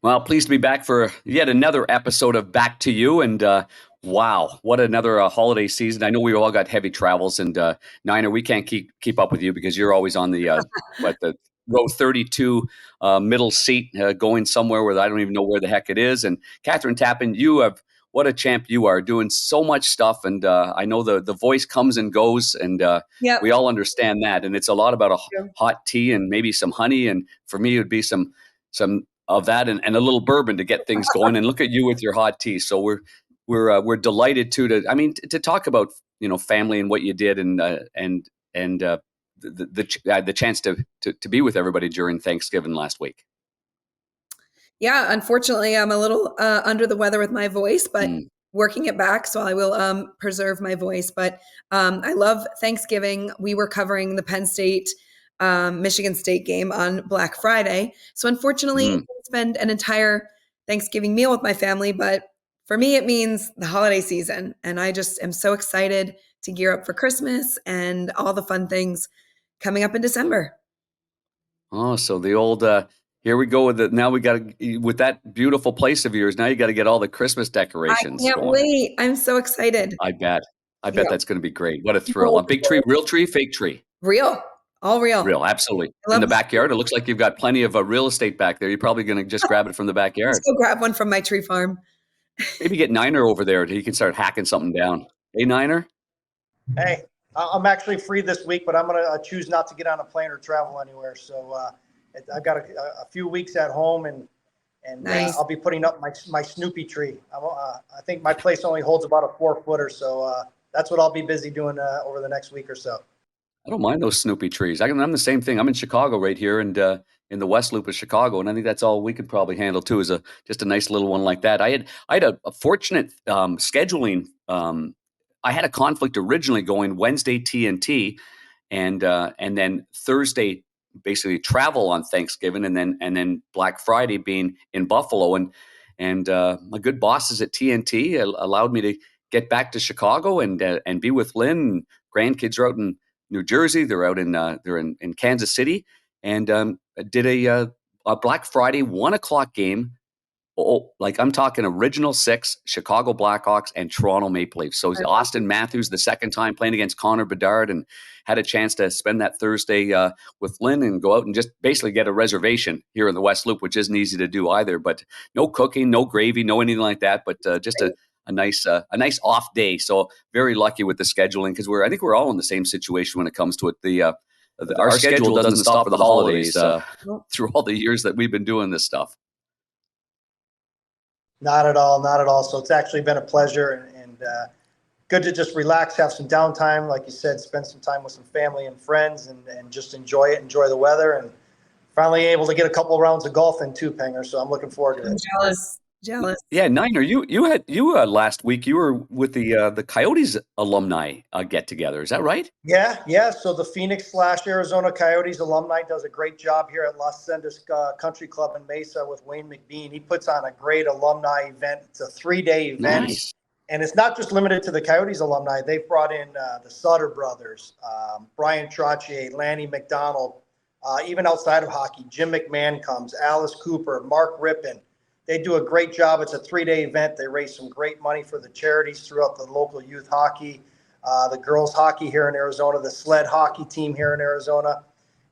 Well, pleased to be back for yet another episode of Back to You. And wow, what another holiday season. I know we all got heavy travels. And Niner, we can't keep up with you because you're always on the row 32 middle seat going somewhere where I don't even know where the heck it is. And Kathryn Tappen, what a champ you are, doing so much stuff. And I know the voice comes and goes, and we Yep. all understand that. And it's a lot about a True. hot tea and maybe some honey. And for me, it would be some of that and a little bourbon to get things going. And look at you with your hot tea. So we're delighted to talk about family and what you did and the chance to be with everybody during Thanksgiving last week. Yeah, unfortunately, I'm a little under the weather with my voice, but Mm. working it back, so I will preserve my voice. But I love Thanksgiving. We were covering the Penn State Michigan State game on Black Friday, so unfortunately, I spend an entire Thanksgiving meal with my family. But for me, it means the holiday season, and I just am so excited to gear up for Christmas and all the fun things coming up in December. Oh, so the old here we go with it. Now we got to with that beautiful place of yours. Now you got to get all the Christmas I decorations can't going. wait. I'm so excited. I bet. I bet Yeah. that's going to be great. What a thrill! No, A big tree, real tree, fake tree. real, all real. Real, absolutely. I In love the the backyard, it looks like you've got plenty of real estate back there. You're probably going to just grab it from the Just backyard. go grab one from my tree farm. Maybe get Niner over there. He can start hacking something down. Hey, Niner? Hey, I'm actually free this week, but I'm going to choose not to get on a plane or travel anywhere. So I've got a few weeks at home, and Nice. I'll be putting up my Snoopy tree. I think my place only holds about a 4-footer, so that's what I'll be busy doing over the next week or so. I don't mind those Snoopy trees. I'm the same thing. I'm in Chicago right here, and in the West Loop of Chicago, and I think that's all we could probably handle too. Is just a nice little one like that. I had a fortunate scheduling. I had a conflict originally going Wednesday TNT, and then Thursday basically travel on Thanksgiving, and then Black Friday being in Buffalo, and my good bosses at TNT allowed me to get back to Chicago and be with Lynn. Grandkids are out in New Jersey. They're out in Kansas City, and did a Black Friday 1 o'clock game. Oh, like I'm talking original six, Chicago Blackhawks and Toronto Maple Leafs. So it was I love Austin Matthews the second time playing against Connor Bedard, and had a chance to spend that Thursday with Lynn and go out and just basically get a reservation here in the West Loop, which isn't easy to do either. But no cooking, no gravy, no anything like that. But just a nice off day. So very lucky with the scheduling because I think we're all in the same situation when it comes to it. Our schedule doesn't stop for the holidays through all the years that we've been doing this stuff. Not at all, not at all. So it's actually been a pleasure and good to just relax, have some downtime, like you said, spend some time with some family and friends, and just enjoy it, enjoy the weather, and finally able to get a couple of rounds of golf in too, Penger. So I'm looking forward to I'm it. jealous. Yeah, Niner, you last week you were with the Coyotes alumni get together. Is that right? Yeah. So the Phoenix/Arizona Coyotes alumni does a great job here at Las Sendas Country Club in Mesa with Wayne McBean. He puts on a great alumni event. It's a 3-day event. Nice. And it's not just limited to the Coyotes alumni. They've brought in the Sutter brothers, Brian Trottier, Lanny McDonald, even outside of hockey. Jim McMahon comes, Alice Cooper, Mark Rippon. They do a great job. It's a 3-day event. They raise some great money for the charities throughout the local youth hockey, the girls hockey here in Arizona, the sled hockey team here in Arizona.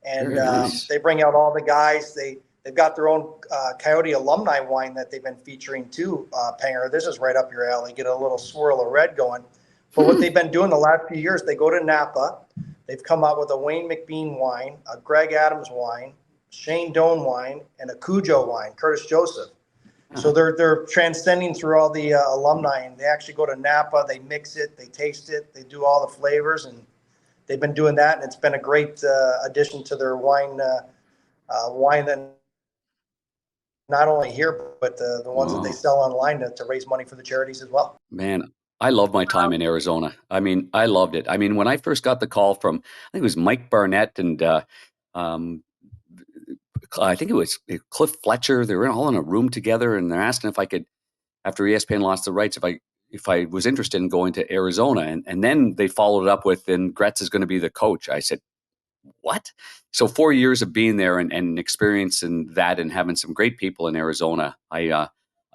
And nice. They bring out all the guys. They've got their own Coyote alumni wine that they've been featuring too, Panger. This is right up your alley. Get a little swirl of red going. But what they've been doing the last few years, they go to Napa. They've come out with a Wayne McBean wine, a Greg Adams wine, Shane Doan wine, and a Cujo wine, Curtis Joseph. So they're transcending through all the alumni, and they actually go to Napa. They mix it, they taste it, they do all the flavors, and they've been doing that. And it's been a great addition to their wine that not only here, but the ones that they sell online to raise money for the charities as well. Man, I love my time in Arizona. I mean, I loved it. I mean, when I first got the call from, I think it was Mike Barnett and I think it was Cliff Fletcher. They were all in a room together, and they're asking if I could, after ESPN lost the rights, if I was interested in going to Arizona. And then they followed it up with, and Gretz is going to be the coach. I said, what? So 4 years of being there and experiencing that and having some great people in Arizona. I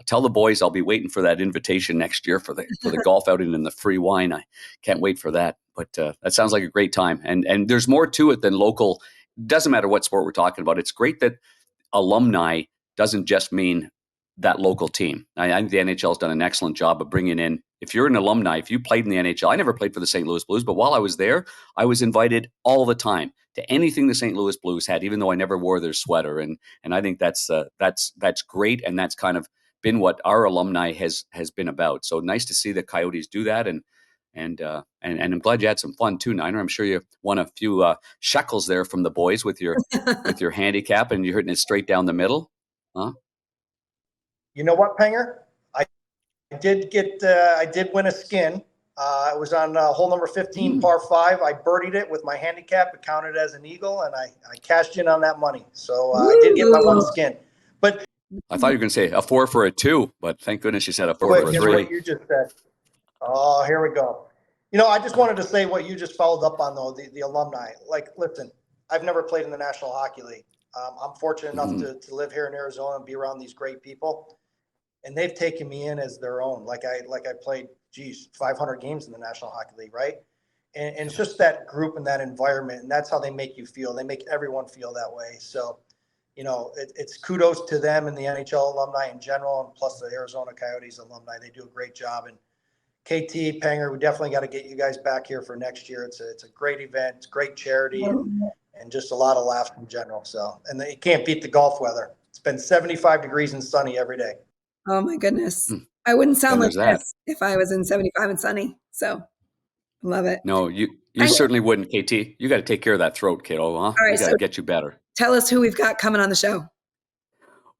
tell the boys I'll be waiting for that invitation next year for the golf outing and the free wine. I can't wait for that. But that sounds like a great time. And there's more to it than local. Doesn't matter what sport we're talking about. It's great that alumni doesn't just mean that local team. I think the NHL has done an excellent job of bringing in, if you're an alumni, if you played in the NHL, I never played for the St. Louis Blues, but while I was there, I was invited all the time to anything the St. Louis Blues had, even though I never wore their sweater. And I think that's great. And that's kind of been what our alumni has been about. So nice to see the Coyotes do that. And I'm glad you had some fun too, Niner. I'm sure you won a few shekels there from the boys with your handicap, and you're hitting it straight down the middle, huh? You know what, Penger? I did win a skin. It was on hole number 15, par 5. I birdied it with my handicap. It counted as an eagle, and I cashed in on that money. So I did get my one skin. But I thought you were going to say a 4 for a 2, but thank goodness you said a 4 for a 3. What you just said. Oh, here we go. I just wanted to say what you just followed up on, though, the alumni. Like, listen, I've never played in the National Hockey League. I'm fortunate enough to live here in Arizona and be around these great people. And they've taken me in as their own. Like I played, 500 games in the National Hockey League, right? And it's just that group and that environment, and that's how they make you feel. They make everyone feel that way. So, it's kudos to them and the NHL alumni in general, and plus the Arizona Coyotes alumni. They do a great job. And KT, Penger, we definitely got to get you guys back here for next year. It's a great event. It's great charity and just a lot of laughs in general. So, and you can't beat the golf weather. It's been 75 degrees and sunny every day. Oh my goodness. I wouldn't sound like this if I was in 75 and sunny. So love it. No, you certainly wouldn't, KT. You got to take care of that throat, kiddo, huh? All right, we got to get you better. Tell us who we've got coming on the show.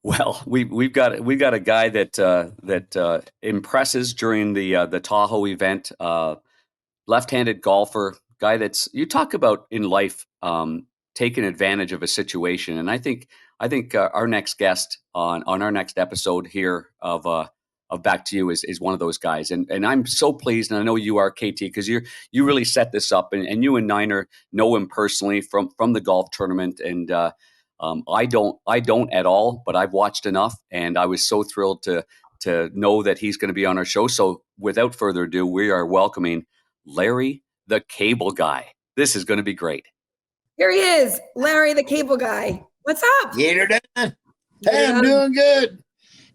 Well, we've got a guy that impresses during the Tahoe event, left-handed golfer, guy that's, you talk about in life taking advantage of a situation, and I think our next guest on our next episode here of Back to You is one of those guys, and I'm so pleased, and I know you are, KT, because you really set this up, and you and Niner know him personally from the golf tournament, and I don't at all, but I've watched enough, and I was so thrilled to know that he's going to be on our show. So without further ado, we are welcoming Larry the Cable Guy. This is going to be great. Here he is, Larry the Cable Guy. What's up? Gator done. Hey, I'm doing good.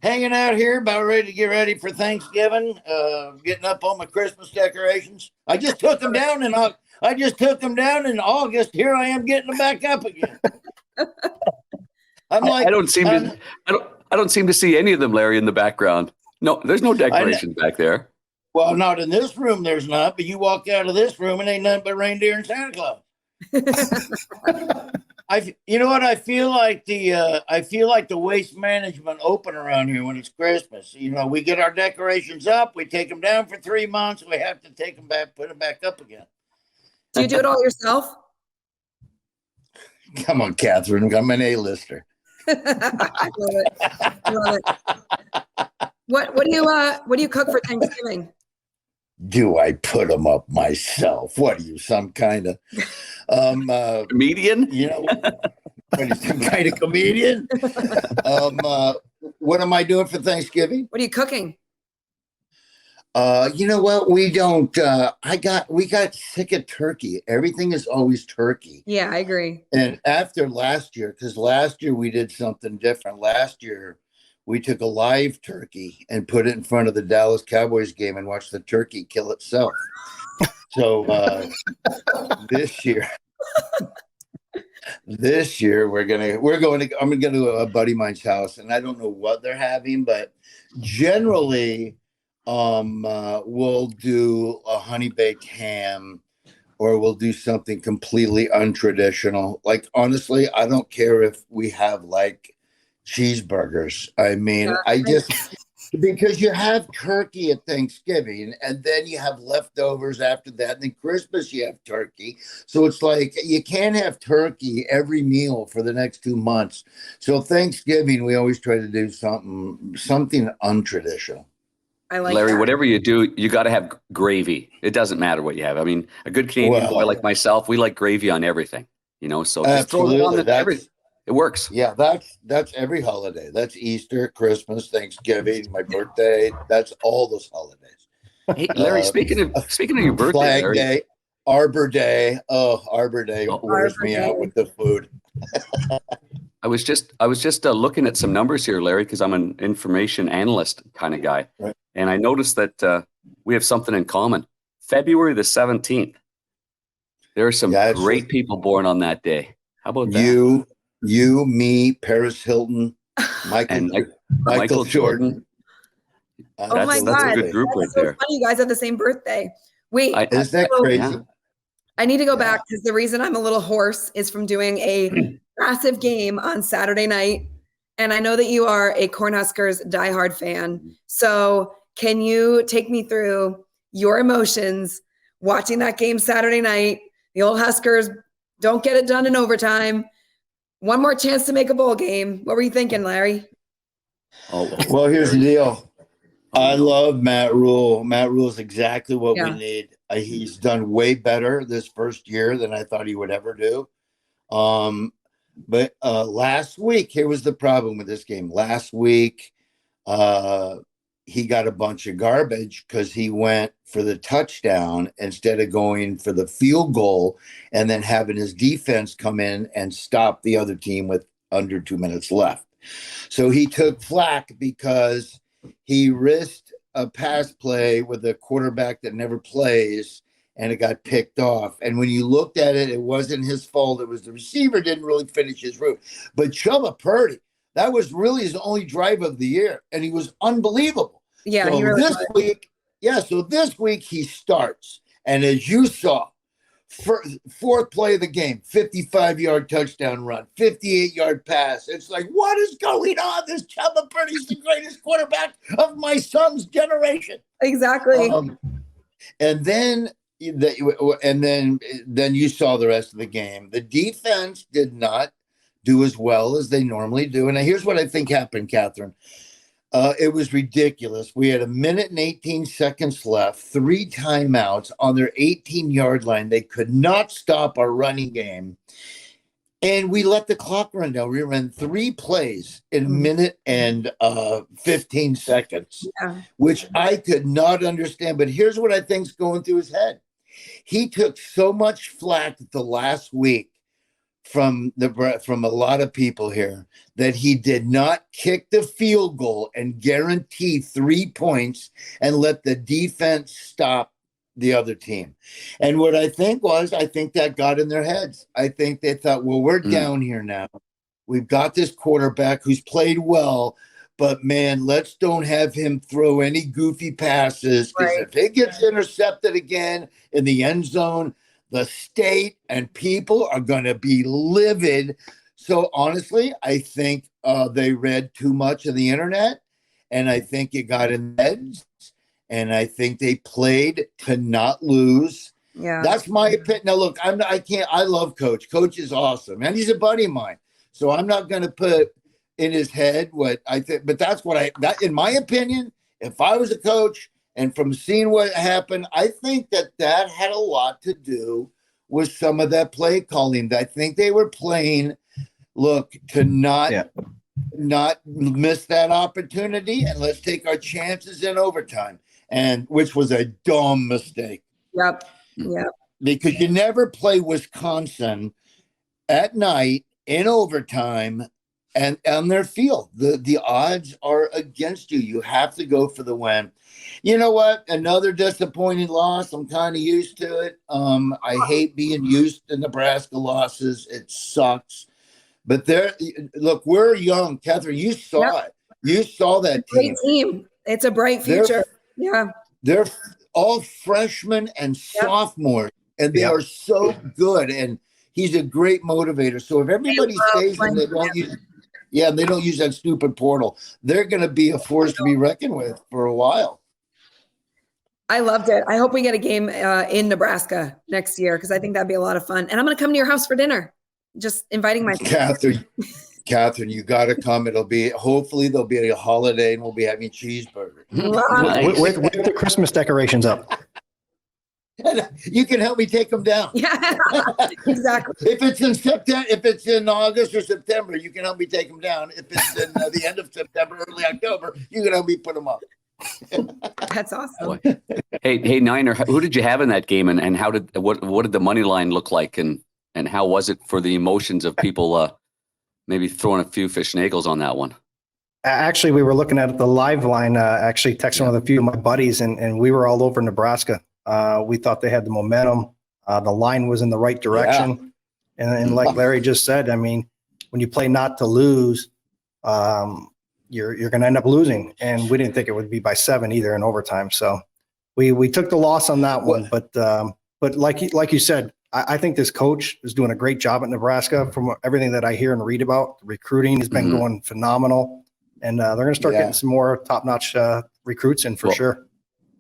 Hanging out here, about ready to get ready for Thanksgiving. Getting up on my Christmas decorations. I just took them down in August. Here I am getting them back up again. I'm like, I don't seem to see any of them, Larry, in the background. No, there's no decorations back there. Well, not in this room. There's not. But you walk out of this room and ain't nothing but reindeer and Santa Claus. You know what? I feel like the Waste Management open around here when it's Christmas. We get our decorations up, we take them down for 3 months, we have to take them back, put them back up again. Do you do it all yourself? Come on, Kathryn. I'm an A-lister. I love it. What do you cook for Thanksgiving? Do I put them up myself? What are you, some kind of comedian? What are you, some kind of comedian? What am I doing for Thanksgiving? What are you cooking? You know what? We don't. We got sick of turkey. Everything is always turkey. Yeah, I agree. And after last year, because last year we did something different. Last year we took a live turkey and put it in front of the Dallas Cowboys game and watched the turkey kill itself. So this year I'm going to a buddy of mine's house, and I don't know what they're having, but generally we'll do a honey baked ham, or we'll do something completely untraditional. Like, honestly, I don't care if we have like cheeseburgers. I mean, because you have turkey at Thanksgiving, and then you have leftovers after that, and then Christmas you have turkey. So it's like you can't have turkey every meal for the next 2 months. So Thanksgiving we always try to do something untraditional. I like Larry, that. whatever you do, you got to have gravy. It doesn't matter what you have. I mean, a good Canadian boy like myself, we like gravy on everything. So just throw it on it works. Yeah, that's every holiday. That's Easter, Christmas, Thanksgiving, my birthday. That's all those holidays. Hey, Larry, speaking of your birthday, Flag Larry. Day, Arbor Day. Oh, Arbor Day wears me out with the food. I was just looking at some numbers here, Larry, because I'm an information analyst kind of guy, right. And I noticed that we have something in common. February the 17th. There are some great people born on that day. How about that? You, me, Paris Hilton, Michael Jordan. Oh my God, that's a good group right there. Funny, you guys have the same birthday. Wait, isn't that crazy? Yeah. I need to go back because the reason I'm a little hoarse is from doing a massive game on Saturday night. And I know that you are a Cornhuskers diehard fan. So can you take me through your emotions watching that game Saturday night? The old Huskers don't get it done in overtime. One more chance to make a bowl game. What were you thinking, Larry? Well, here's the deal. I love Matt Rule. Matt Rule is exactly what we need. He's done way better this first year than I thought he would ever do. But last week, here was the problem with this game. Last week, he got a bunch of garbage because he went for the touchdown instead of going for the field goal and then having his defense come in and stop the other team with under 2 minutes left. So he took flack because he risked a pass play with a quarterback that never plays, and it got picked off. And when you looked at it, it wasn't his fault. It was the receiver didn't really finish his route. But Chubba Purdy, that was really his only drive of the year, and he was unbelievable. Yeah, so this week he starts, and as you saw, fourth play of the game, 55-yard touchdown run, 58-yard pass. It's like, what is going on? This Chubba Purdy's the greatest quarterback of my son's generation. Exactly. And then you saw the rest of the game. The defense did not do as well as they normally do. And here's what I think happened, Kathryn. It was ridiculous. We had 1 minute and 18 seconds left, 3 timeouts on their 18-yard line. They could not stop our running game. And we let the clock run down. We ran 3 plays in 1 minute and 15 seconds, which I could not understand. But here's what I think's going through his head. He took so much flack the last week from a lot of people here that he did not kick the field goal and guarantee 3 points and let the defense stop the other team. And what I think that got in their heads. I think they thought, well, we're down here now. We've got this quarterback who's played well, but man, let's don't have him throw any goofy passes, because if it gets intercepted again in the end zone, the state and people are going to be livid. So honestly, I think they read too much of the internet, and I think it got in their heads, and I think they played to not lose. Yeah, that's my opinion. Now, look, I love Coach. Coach is awesome, and he's a buddy of mine. So I'm not going to put in his head what I think, but that's that in my opinion, if I was a coach, and from seeing what happened, I think that had a lot to do with some of that play calling. I think they were playing, to not miss that opportunity, and let's take our chances in overtime, and which was a dumb mistake. Yep. Because you never play Wisconsin at night in overtime and on their field. The odds are against you. You have to go for the win. You know what? Another disappointing loss. I'm kind of used to it. I hate being used to Nebraska losses. It sucks. But we're young. Kathryn, you saw it. You saw that team. Great team. It's a bright future. They're all freshmen and sophomores, and they are so good. And he's a great motivator. So if everybody stays and they don't use that stupid portal, they're going to be a force to be reckoned with for a while. I loved it. I hope we get a game in Nebraska next year, because I think that'd be a lot of fun. And I'm going to come to your house for dinner. Just inviting my Kathryn, you got to come. Hopefully there'll be a holiday and we'll be having cheeseburger with the Christmas decorations up. You can help me take them down. Yeah, exactly. If it's in September, if it's in August or September, you can help me take them down. If it's in the end of September, early October, you can help me put them up. That's awesome. Hey, Niner, who did you have in that game, and what did the money line look like, and how was it for the emotions of people maybe throwing a few fish nagels on that one? Actually, we were looking at the live line, actually texting with a few of my buddies, and we were all over Nebraska. We thought they had the momentum. The line was in the right direction. Yeah. And like Larry just said, I mean, when you play not to lose, you're going to end up losing. And we didn't think it would be by 7 either in overtime. So we took the loss on that one. But like you said, I think this coach is doing a great job at Nebraska. From everything that I hear and read about, the recruiting has been going phenomenal. And they're going to start getting some more top-notch recruits in for sure.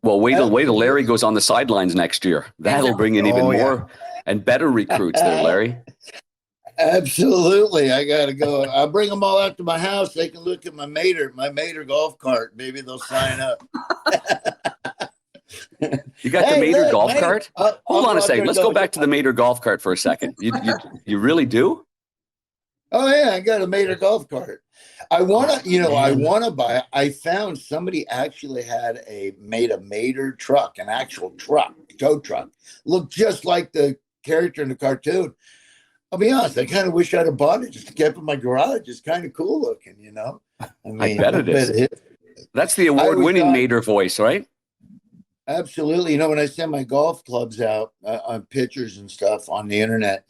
Well, wait till Larry goes on the sidelines next year. That'll bring in even more and better recruits there, Larry. Absolutely. I got to go. I'll bring them all out to my house. They can look at my Mater golf cart. Maybe they'll sign up. You got the Mater golf cart? Hold on a second. Let's go back to the Mater golf cart for a second. You really do? Oh yeah, I got a Mater golf cart. I want to buy it. I found somebody actually had made a Mater truck, an actual truck, tow truck. Looked just like the character in the cartoon. I'll be honest, I kind of wish I'd have bought it just to keep in my garage. It's kind of cool looking, you know? I mean, I bet it is. That's the award-winning Mater voice, right? Absolutely. You know, when I send my golf clubs out on pictures and stuff on the internet,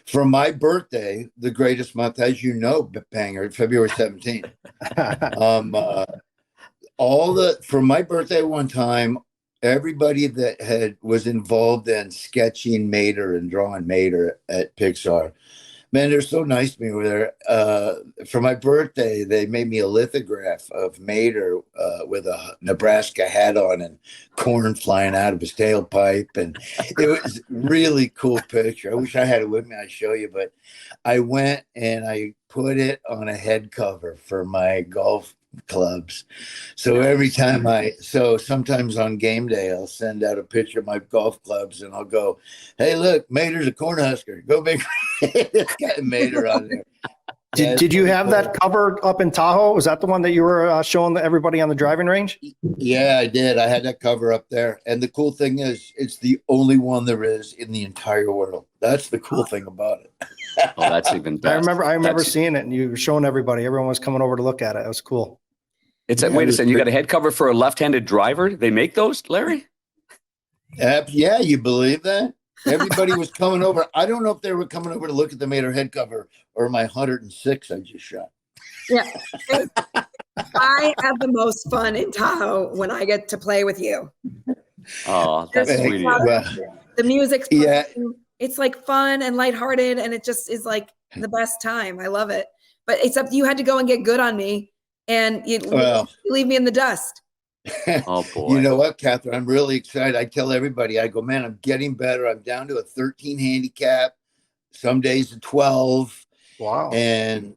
for my birthday, the greatest month, as you know, Banger, February 17th. For my birthday one time, everybody that was involved in sketching Mater and drawing Mater at Pixar, man, they're so nice to me over there. For my birthday, they made me a lithograph of Mater with a Nebraska hat on and corn flying out of his tailpipe. And it was a really cool picture. I wish I had it with me. I'd show you. But I went and I put it on a head cover for my golf clubs. So every time sometimes on game day, I'll send out a picture of my golf clubs and I'll go, hey, look, Mater's a Cornhusker. Go big. It's got Mater on there. Did you have that cover up in Tahoe? Was that the one that you were showing everybody on the driving range? Yeah, I did. I had that cover up there. And the cool thing is, it's the only one there is in the entire world. That's the cool thing about it. Oh, that's even better. I remember seeing it, and you were showing everybody. Everyone was coming over to look at it. It was cool. Wait a second. You got a head cover for a left-handed driver? They make those, Larry? Yeah, you believe that? Everybody was coming over. I don't know if they were coming over to look at the Mater head cover or my 106 I just shot. Yeah. I have the most fun in Tahoe when I get to play with you. Oh, that's sweet. The music's it's like fun and lighthearted, and it just is like the best time. I love it. But except you had to go and get good on me, and you leave me in the dust. Oh boy! You know what, Kathryn? I'm really excited. I tell everybody, I go, man, I'm getting better. I'm down to a 13 handicap. Some days a 12. Wow! And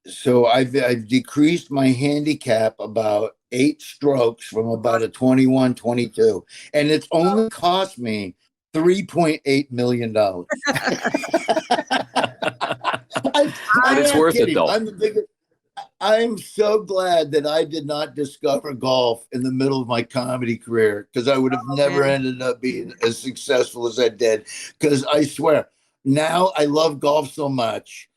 so I've decreased my handicap about 8 strokes from about a 21, 22, and it's only cost me $3.8 million. But it's worth it, though. I'm so glad that I did not discover golf in the middle of my comedy career, because I would have never ended up being as successful as I did. Because I swear, now I love golf so much.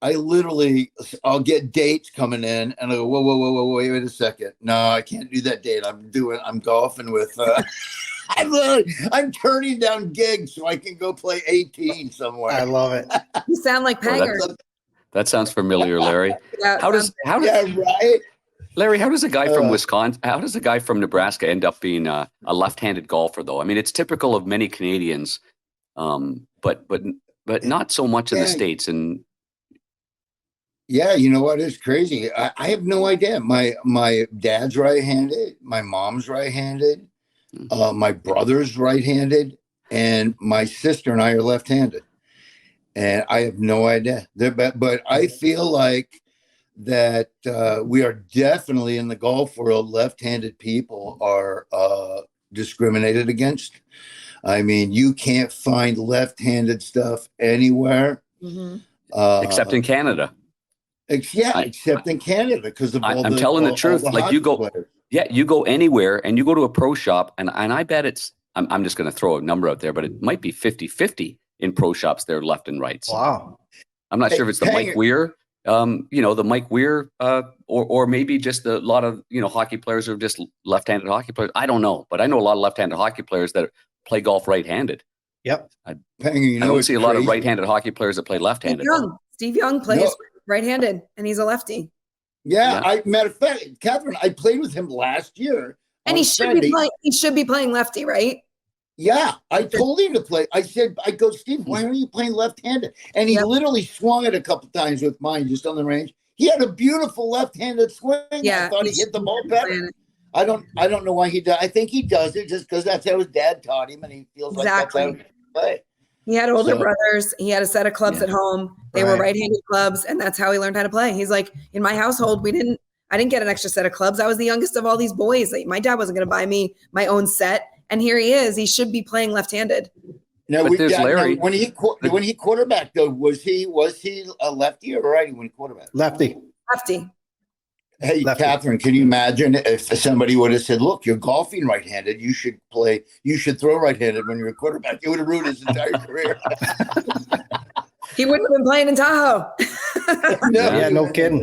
I'll get dates coming in and I go, whoa, wait a second. No, I can't do that date. I'm golfing with, I'm turning down gigs so I can go play 18 somewhere. I love it. You sound like Panger. That sounds familiar, Larry. Right? Larry, how does a guy from Wisconsin, how does a guy from Nebraska end up being a left-handed golfer, though? I mean, it's typical of many Canadians, but not so much in the States. And yeah, you know what? It's crazy. I have no idea. My dad's right-handed. My mom's right-handed. My brother's right-handed. And my sister and I are left-handed. And I have no idea. But I feel like that we are definitely in the golf world. Left-handed people are discriminated against. I mean, you can't find left-handed stuff anywhere. Mhm. Except in Canada. Except in Canada, because of I'm telling the truth. Like you go, players. you go anywhere and you go to a pro shop, and I bet it's, I'm just going to throw a number out there, but it might be 50-50 in pro shops. They're left and rights. Wow. I'm not sure if it's the Mike Weir, the Mike Weir, or maybe just a lot of, hockey players are just left-handed hockey players. I don't know, but I know a lot of left-handed hockey players that play golf right-handed. Yep. I don't see a lot of right-handed hockey players that play left-handed. Steve Young plays right-handed, and he's a lefty. Yeah. Matter of fact, Kathryn, I played with him last year. And he should be playing lefty, right? Yeah, I told him to play. I go, Steve, why are you playing left-handed? And he literally swung it a couple times with mine just on the range. He had a beautiful left-handed swing. Yeah, I thought he hit the ball better. I don't know why he does. I think he does it just because that's how his dad taught him, and he feels like that's how he play. He had older brothers. He had a set of clubs at home. They were right-handed clubs, and that's how he learned how to play. He's like, in my household, I didn't get an extra set of clubs. I was the youngest of all these boys. Like, my dad wasn't going to buy me my own set, and here he is. He should be playing left-handed. No, Larry. When he quarterbacked though, was he a lefty or righty when he quarterbacked? Lefty. Hey, Lefty. Kathryn, can you imagine if somebody would have said, "Look, you're golfing right-handed. You should throw right-handed when you're a quarterback." It would have ruined his entire career. He wouldn't have been playing in Tahoe. No kidding.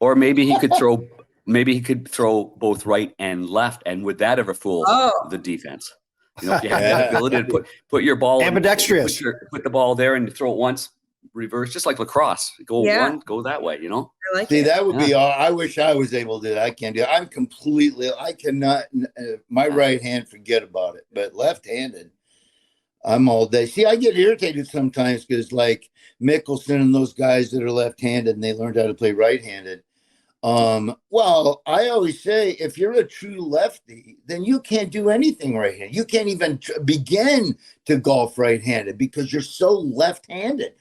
Or maybe he could throw both right and left, and would that ever fool the defense? If you have the ability to put your ball ambidextrous, put the ball there and throw it once, reverse, just like lacrosse. Go one, go that way. I like See, it. that would be all. I wish I was able to do that. I can't do it. I cannot. My right hand, forget about it. But left-handed, I'm all day. See, I get irritated sometimes because like Mickelson and those guys that are left-handed and they learned how to play right-handed. Well, I always say if you're a true lefty, then you can't do anything right-handed. You can't even begin to golf right-handed because you're so left-handed.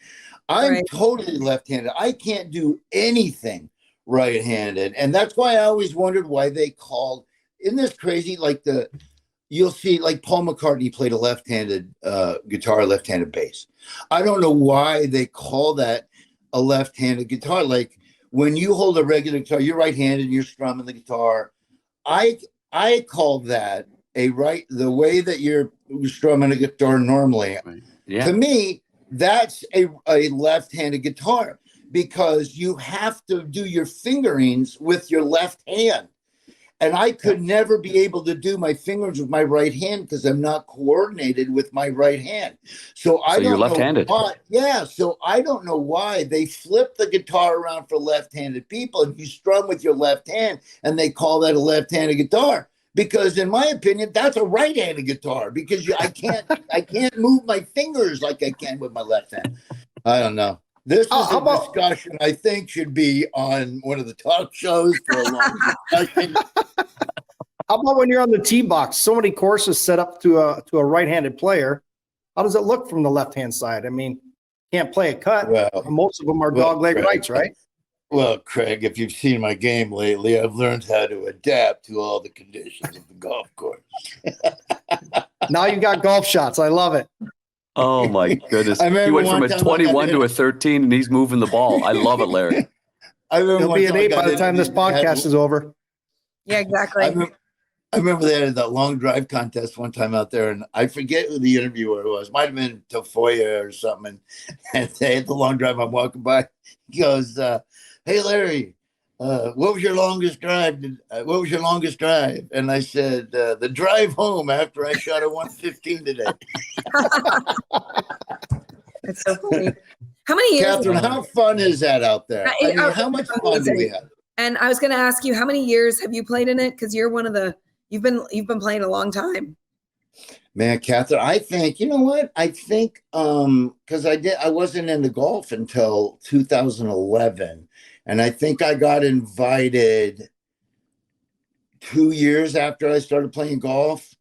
I'm totally left-handed. I can't do anything right-handed. And that's why I always wondered why they called, isn't this crazy? Like you'll see like Paul McCartney played a left-handed guitar, left-handed bass. I don't know why they call that a left-handed guitar. Like when you hold a regular guitar, you're right-handed and you're strumming the guitar. I call that the way that you're strumming a guitar normally. Right. Yeah. To me, that's a left-handed guitar because you have to do your fingerings with your left hand. And I could never be able to do my fingers with my right hand because I'm not coordinated with my right hand. So you're left-handed. So I don't know why they flip the guitar around for left-handed people and you strum with your left hand and they call that a left-handed guitar. Because in my opinion, that's a right-handed guitar because I can't move my fingers like I can with my left hand. I don't know. This is a discussion I think should be on one of the talk shows for a long discussion. How about when you're on the tee box? So many courses set up to a right-handed player. How does it look from the left-hand side? I mean, can't play a cut. Well, most of them are dogleg rights, right? Well, Craig, if you've seen my game lately, I've learned how to adapt to all the conditions of the golf course. Now you got golf shots. I love it. Oh, my goodness. He went from a 21 to a 13, and he's moving the ball. I love it, Larry. He'll be an 8 by the time this podcast is over. Yeah, exactly. I remember they had that long drive contest one time out there, and I forget who the interviewer was. Might have been Tafoya or something. And they had the long drive. I'm walking by. He goes, "Hey, Larry, what was your longest drive? And I said, the drive home after I shot a 115 today." It's so funny. How many years? Kathryn, how fun is that out there? I mean, how much fun do we have? And I was going to ask you, how many years have you played in it? Because you're you've been playing a long time. Man, Kathryn, I think, you know what? I think because I wasn't into golf until 2011. And I think I got invited 2 years after I started playing golf.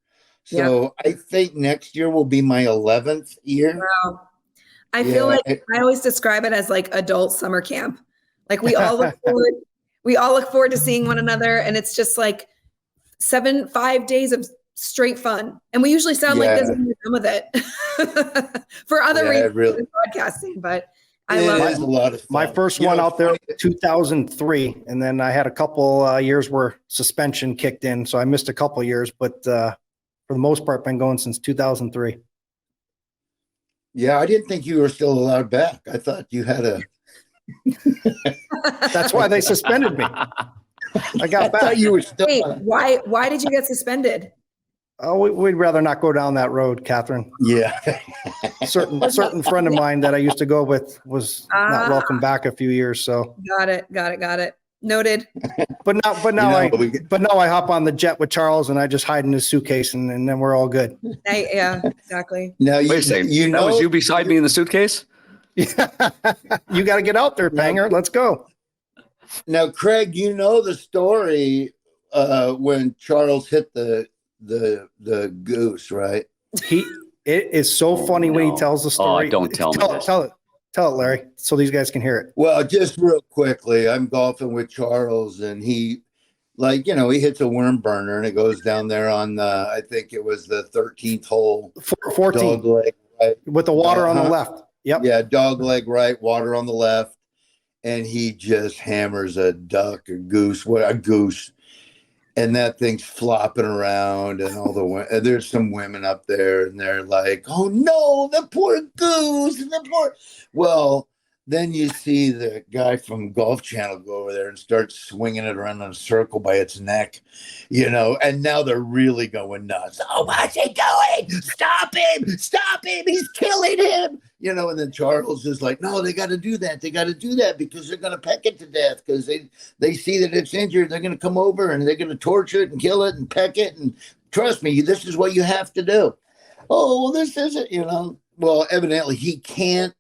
So I think next year will be my 11th year. Wow. I feel like I always describe it as like adult summer camp. Like we all look forward to seeing one another. And it's just like 5 days of straight fun. And we usually sound like this when we're done with it for other reasons really. than broadcasting, but I It love is it. a lot of fun. My first one out there, 2003, and then I had a couple years where suspension kicked in, so I missed a couple years. But for the most part, been going since 2003. Yeah, I didn't think you were still allowed back. I thought you had a. That's why they suspended me. I got back. Thought you were still. Wait, why did you get suspended? Oh, we'd rather not go down that road, Kathryn. Yeah. Certain friend of mine that I used to go with was not welcome back a few years. So Got it. Noted. But now I hop on the jet with Charles and I just hide in his suitcase and then we're all good. Yeah, exactly. Now Wait a second. That was you beside me in the suitcase? Yeah. You got to get out there, Panger. Let's go. Now, Craig, you know the story when Charles hit the goose, right? It is so funny when he tells the story. Oh, don't tell me this. Tell it, Larry, so these guys can hear it. Well, just real quickly, I'm golfing with Charles, and he, he hits a worm burner, and it goes down there on I think it was the 13th hole, 14, dog leg right, with the water on the left. Yep. Yeah, dog leg right, water on the left, and he just hammers a duck, a goose, and that thing's flopping around, and there's some women up there, and they're like, "Oh no, the poor goose!" Well, then you see the guy from Golf Channel go over there and start swinging it around in a circle by its neck, and now they're really going nuts. Oh, what's he doing? Stop him! He's killing him! And then Charles is like, no, they got to do that. They got to do that because they're going to peck it to death because they see that it's injured. They're going to come over and they're going to torture it and kill it and peck it. And trust me, this is what you have to do. Oh, well, this isn't, Well, evidently he can't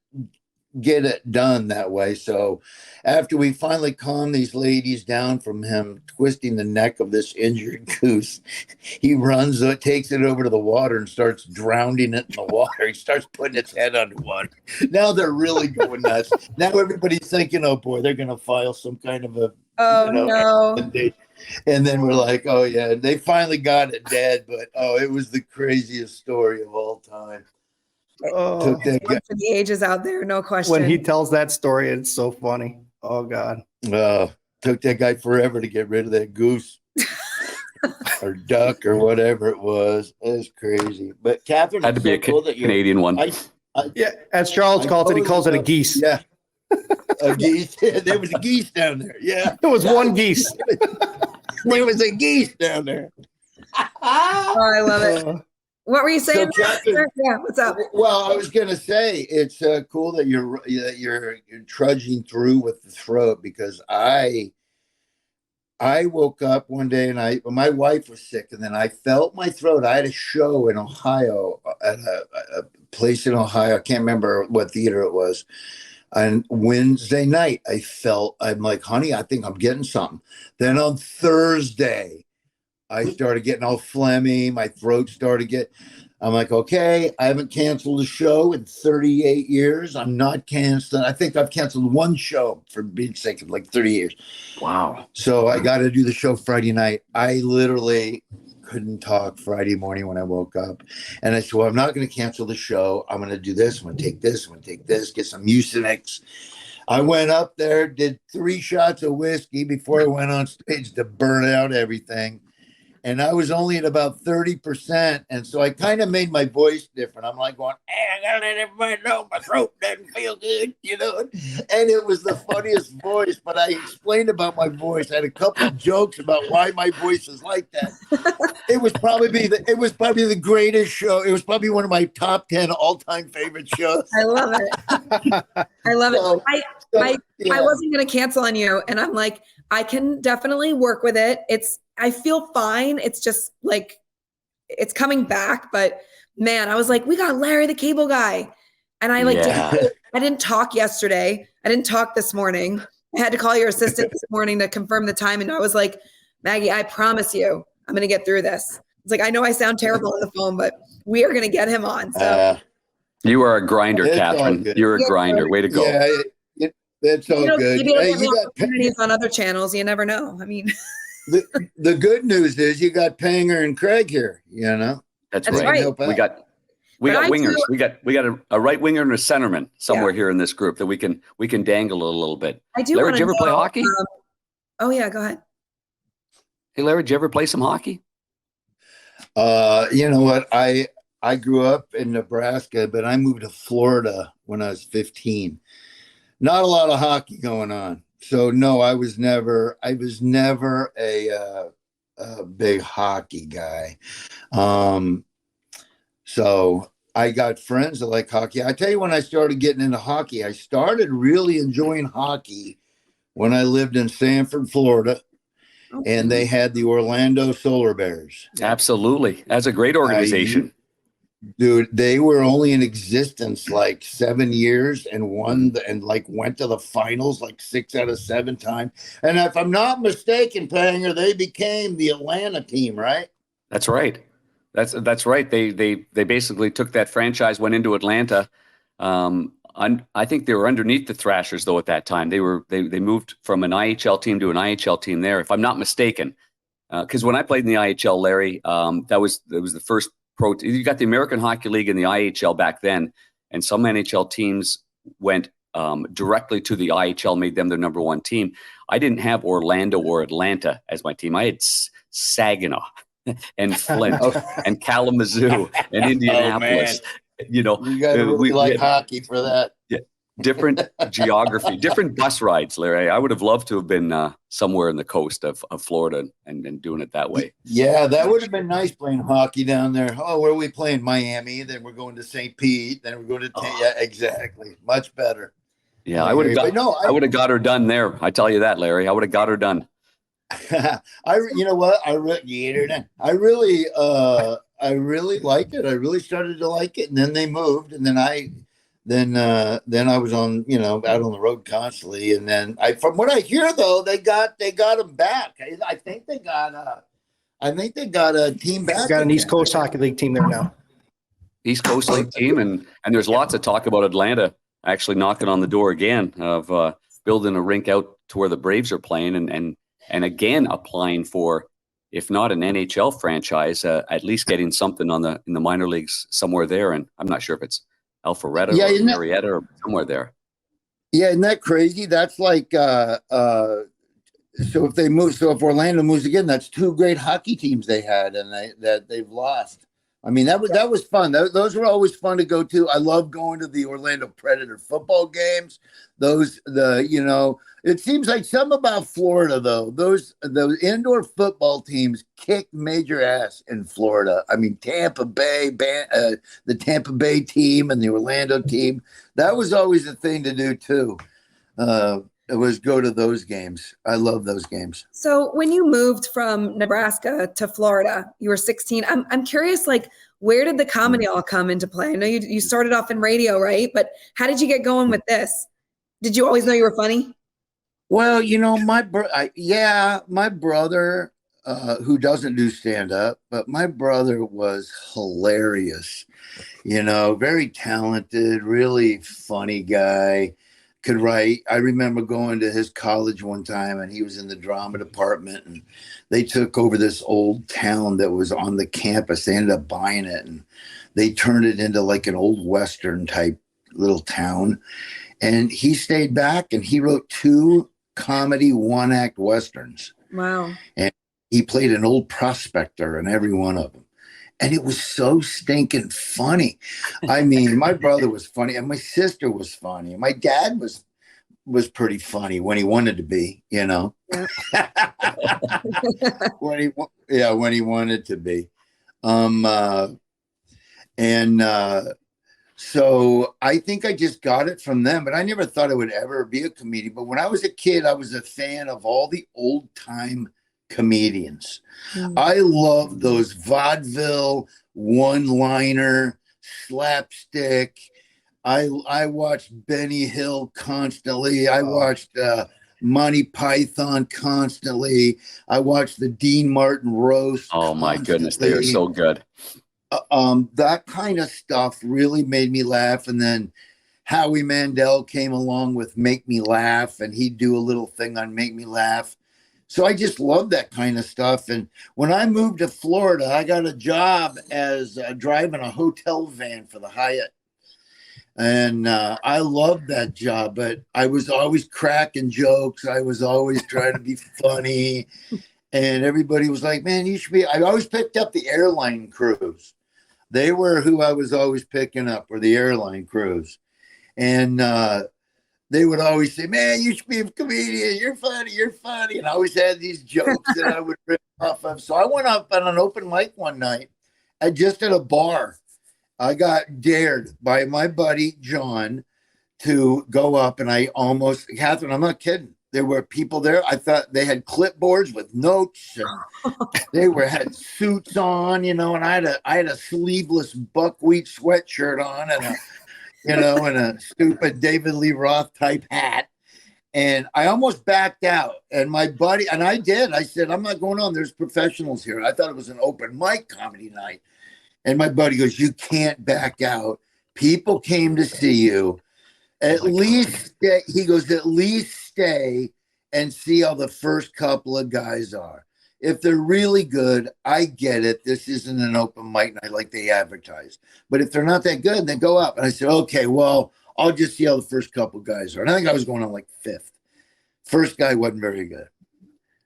get it done that way. So after we finally calm these ladies down from him twisting the neck of this injured goose, he runs, takes it over to the water and starts drowning it in the water. He starts putting its head underwater. Now they're really going nuts. Now everybody's thinking, oh boy, they're going to file some kind of a, no. And then we're like, oh yeah, they finally got it dead. But it was the craziest story of all time. For the ages out there, no question. When he tells that story, it's so funny. Oh God. Took that guy forever to get rid of that goose or duck or whatever it was. It was crazy. But Kathryn, had to be a Canadian one. Yeah, as Charles calls it, he calls it a geese. Yeah. A geese. There was a geese down there. Yeah. It was one geese. There was a geese down there. Oh, I love it. What were you saying? So, Kathryn, yeah, what's up? Well, I was going to say it's cool that you're trudging through with the throat because I woke up one day and my wife was sick and then I felt my throat. I had a show in Ohio at a place in Ohio. I can't remember what theater it was. And Wednesday night, I'm like, honey, I think I'm getting something. Then on Thursday, I started getting all phlegmy. My throat started I'm like, okay, I haven't canceled a show in 38 years. I'm not canceling. I think I've canceled one show for being sick in like 30 years. Wow. So I got to do the show Friday night. I literally couldn't talk Friday morning when I woke up. And I said, well, I'm not going to cancel the show. I'm going to do this. I'm going to take this. I'm going to take this, get some Mucinex. I went up there, did 3 shots of whiskey before I went on stage to burn out everything. And I was only at about 30%. And so I kind of made my voice different. I'm like going, hey, I got to let everybody know my throat doesn't feel good, And it was the funniest voice. But I explained about my voice. I had a couple of jokes about why my voice is like that. It was probably the greatest show. It was probably one of my top 10 all-time favorite shows. I love it. I love it. I wasn't going to cancel on you. And I'm like, I can definitely work with it. I feel fine. It's just like, it's coming back. But man, I was like, we got Larry the Cable Guy. And I didn't talk yesterday. I didn't talk this morning. I had to call your assistant this morning to confirm the time. And I was like, Maggie, I promise you, I'm going to get through this. It's like, I know I sound terrible on the phone, but we are going to get him on. So you are a grinder, Kathryn. You're a grinder. Way to go. Yeah, that's all good. Maybe Hey, have opportunities on other channels. You never know. I mean, the good news is you got Panger and Craig here. That's That's right. right. Help We out. got we But got I wingers. do- We got a right winger and a centerman somewhere Yeah. here in this group that we can dangle a little bit. I do Larry, want did you to ever play know. hockey? Oh yeah, go ahead. Hey, Larry, did you ever play some hockey? You know what? I grew up in Nebraska, but I moved to Florida when I was 15. Not a lot of hockey going on. So no, I was never a big hockey guy. So I got friends that like hockey. I tell you, when I started getting into hockey, I started really enjoying hockey when I lived in Sanford, Florida, and they had the Orlando Solar Bears. Absolutely. That's a great organization. Dude, they were only in existence like 7 years and went to the finals like 6 out of 7 times. And if I'm not mistaken, Panger, they became the Atlanta team, right? That's right. That's right. They basically took that franchise, went into Atlanta. I think they were underneath the Thrashers though at that time. They moved from an IHL team to an IHL team there, if I'm not mistaken. Because when I played in the IHL, Larry, that was the first pro. You got the American Hockey League and the IHL back then, and some NHL teams went directly to the IHL, made them their number one team. I didn't have Orlando or Atlanta as my team. I had Saginaw and Flint and Kalamazoo and Indianapolis. You got to really like hockey for that. Yeah, different geography, different bus rides, Larry. I would have loved to have been somewhere in the coast of Florida and doing it that way. Yeah, that would have been nice playing hockey down there. Oh, where are we playing? Miami. Then we're going to St. Pete. Then we're going to yeah, exactly. Much better. Yeah, I would have I would have got her done there. I tell you that, Larry. I would have got her done. You know what? I really liked it. I really started to like it, and then they moved, and then I was on, out on the road constantly, and then from what I hear though, they got them back. I think they got a team back. Got an East Coast Hockey League team there now. East Coast League team, and there's lots of talk about Atlanta actually knocking on the door again of building a rink out to where the Braves are playing, and again applying for, if not an NHL franchise, at least getting something in the minor leagues somewhere there. And I'm not sure if it's Alpharetta or Marietta or somewhere there. Yeah, isn't that crazy? That's like so if Orlando moves again, that's 2 great hockey teams they had and that they've lost. I mean, that was fun. Those were always fun to go to. I love going to the Orlando Predator football games. It seems like something about Florida though. Those indoor football teams kicked major ass in Florida. I mean, Tampa Bay, the Tampa Bay team and the Orlando team. That was always a thing to do too. It was go to those games. I love those games. So when you moved from Nebraska to Florida, you were 16. I'm curious, like, where did the comedy all come into play? I know you started off in radio, right? But how did you get going with this? Did you always know you were funny? Well, my brother, who doesn't do stand-up, but my brother was hilarious. Very talented, really funny guy. Could write. I remember going to his college one time, and he was in the drama department, and they took over this old town that was on the campus. They ended up buying it, and they turned it into like an old Western type little town. And he stayed back, and he wrote 2 comedy 1-act Westerns. Wow. And he played an old prospector in every one of them. And it was so stinking funny. I mean, my brother was funny, and my sister was funny. My dad was pretty funny when he wanted to be, Yeah. when he wanted to be. So I think I just got it from them, but I never thought I would ever be a comedian. But when I was a kid, I was a fan of all the old time comedians. I love those vaudeville one-liner slapstick. I watched Benny Hill constantly. I watched Monty Python constantly. I watched the Dean Martin roast. Oh my goodness, they are so good. That kind of stuff really made me laugh. And then Howie Mandel came along with Make Me Laugh, and he'd do a little thing on Make Me Laugh. So I just love that kind of stuff. And when I moved to Florida, I got a job as driving a hotel van for the Hyatt. And I loved that job, but I was always cracking jokes. I was always trying to be funny. And everybody was like, man, you should be. I always picked up the airline crews. They were who I was always picking up, were the airline crews. And they would always say, man, you should be a comedian. You're funny. You're funny. And I always had these jokes that I would rip off of. So I went up on an open mic one night just at a bar. I got dared by my buddy, John, to go up, and I almost, Kathryn, I'm not kidding. There were people there. I thought they had clipboards with notes, and they had suits on, and I had a sleeveless buckwheat sweatshirt on, and and a stupid David Lee Roth type hat. And I almost backed out. And my buddy, and I did. I said, I'm not going on. There's professionals here. I thought it was an open mic comedy night. And my buddy goes, you can't back out. People came to see you. At least stay and see how the first couple of guys are. If they're really good, I get it. This isn't an open mic night like they advertise. But if they're not that good, then go up. And I said, okay, well, I'll just see how the first couple guys are. And I think I was going on like fifth. First guy wasn't very good.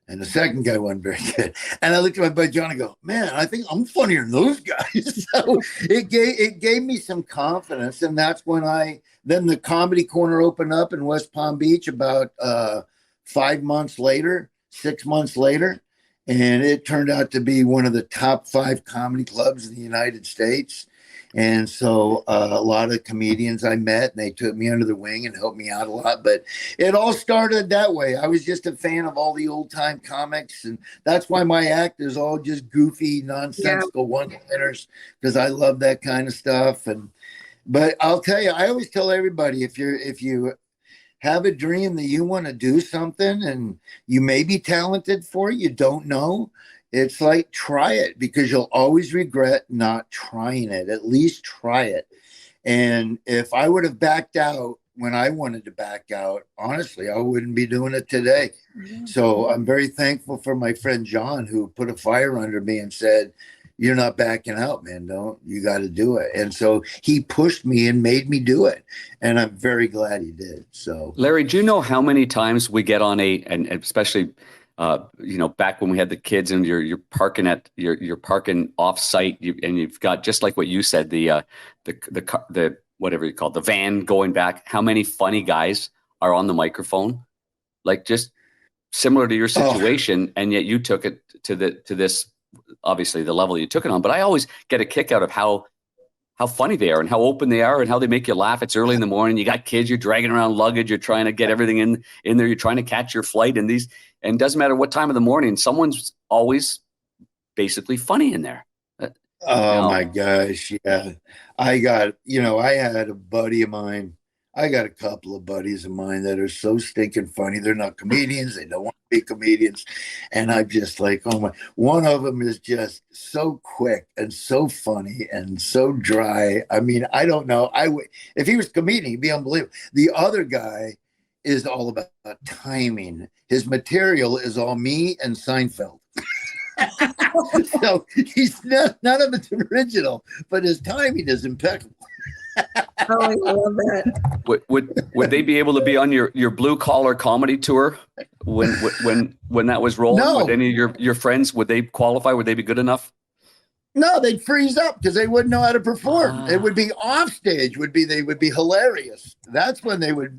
And the second guy wasn't very good. And I looked at my buddy John and go, man, I think I'm funnier than those guys. So it gave me some confidence. And that's when then the Comedy Corner opened up in West Palm Beach about 6 months later. And it turned out to be one of the top 5 comedy clubs in the United States. And so a lot of comedians I met, and they took me under the wing and helped me out a lot. But it all started that way. I was just a fan of all the old time comics. And that's why my act is all just goofy, nonsensical one-liners, because I love that kind of stuff. But I'll tell you, I always tell everybody, if you have a dream that you want to do something and you may be talented for it, you don't know, it's like, try it, because you'll always regret not trying it. At least try it. And if I would have backed out when I wanted to back out, honestly, I wouldn't be doing it today. Mm-hmm. So I'm very thankful for my friend John, who put a fire under me and said, you're not backing out, man. You got to do it. And so he pushed me and made me do it. And I'm very glad he did. So, Larry, do you know how many times we get on and especially, back when we had the kids and you're parking off site, and you've got, just like what you said, the whatever you call it, the van going back, how many funny guys are on the microphone, like just similar to your situation. And yet you took it to this, obviously the level you took it on. But I always get a kick out of how funny they are and how open they are and how they make you laugh. It's early in the morning. You got kids, you're dragging around luggage. You're trying to get everything in there. You're trying to catch your flight, and it doesn't matter what time of the morning, someone's always basically funny in there. My gosh. Yeah. I had a buddy of mine. I got a couple of buddies of mine that are so stinking funny. They're not comedians. They don't want to be comedians. And I'm just like, oh my, one of them is just so quick and so funny and so dry. I mean, I don't know. If he was a comedian, he'd be unbelievable. The other guy is all about timing. His material is all me and Seinfeld. So he's none of it's original, but his timing is impeccable. Oh, I love that. Would they be able to be on your blue collar comedy tour when that was rolling? No. Would any of your friends, would they qualify? Would they be good enough? No, they'd freeze up because they wouldn't know how to perform. It would be off stage. They would be hilarious. That's when they would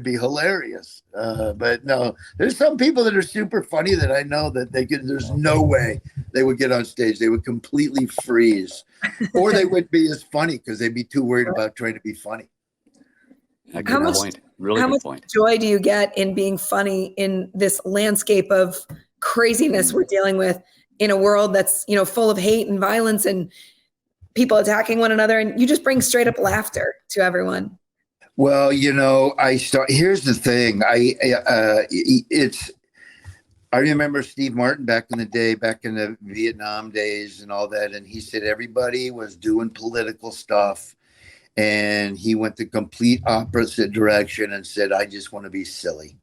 be hilarious. But no, there's some people that are super funny that I know that there's no way they would get on stage. They would completely freeze, or they wouldn't be as funny because they'd be too worried about trying to be funny. Good point. Really good point. Joy do you get in being funny in this landscape of craziness we're dealing with, in a world that's, full of hate and violence and people attacking one another, and you just bring straight up laughter to everyone? Well, here's the thing. I remember Steve Martin back in the day, back in the Vietnam days and all that. And he said, everybody was doing political stuff, and he went the complete opposite direction and said, I just want to be silly.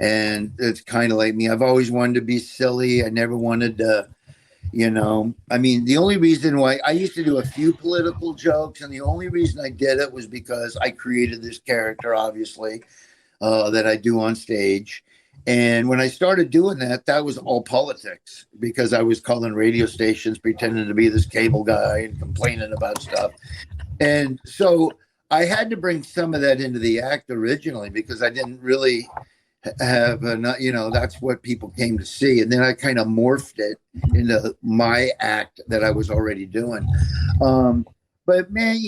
And it's kind of like me. I've always wanted to be silly. I never wanted to, I mean, the only reason why I used to do a few political jokes, and the only reason I did it was because I created this character, obviously, that I do on stage. And when I started doing that, that was all politics, because I was calling radio stations, pretending to be this cable guy and complaining about stuff. And so I had to bring some of that into the act originally, because I didn't really have that's what people came to see. And then I kind of morphed it into my act that I was already doing. But man,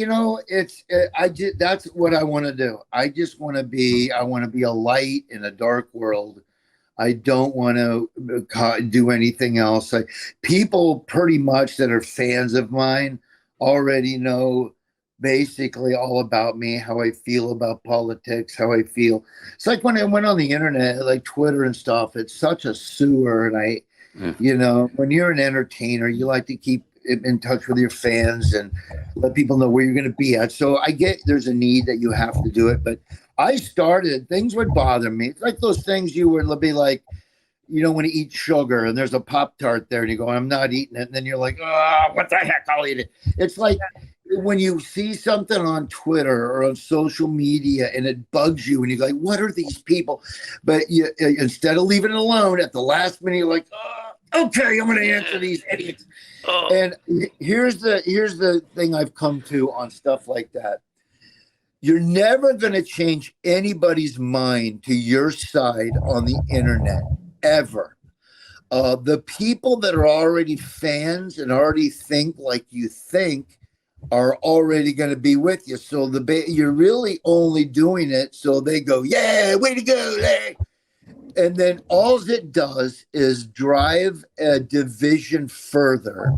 that's what I want to do. I want to be a light in a dark world. I don't want to do anything else. People pretty much that are fans of mine already know basically all about me, how I feel about politics, how I feel. It's like when I went on the internet, like Twitter and stuff, it's such a sewer. And when you're an entertainer, you like to keep in touch with your fans and let people know where you're going to be at. So I get there's a need that you have to do it, but things would bother me. It's like those things you would be like, you don't want to eat sugar and there's a Pop-Tart there and you go, I'm not eating it. And then you're like, oh, what the heck, I'll eat it. It's like when you see something on Twitter or on social media and it bugs you and you're like, what are these people? But you, instead of leaving it alone at the last minute, you're like, oh, okay, I'm going to answer these idiots. Oh. And here's the thing I've come to on stuff like that. You're never going to change anybody's mind to your side on the internet, ever. The people that are already fans and already think like you think are already going to be with you. So you're really only doing it so they go, yeah, way to go. Hey. And then all it does is drive a division further.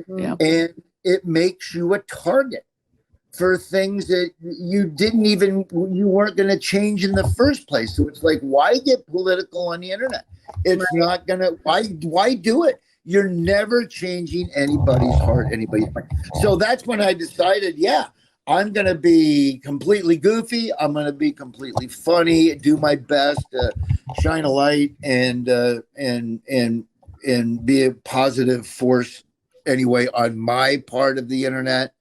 Mm-hmm. And it makes you a target for things that you weren't going to change in the first place. So it's like, why get political on the internet? It's not going to, why do it? You're never changing anybody's heart, anybody's mind. So that's when I decided, I'm going to be completely goofy. I'm going to be completely funny, do my best to shine a light and be a positive force anyway on my part of the internet.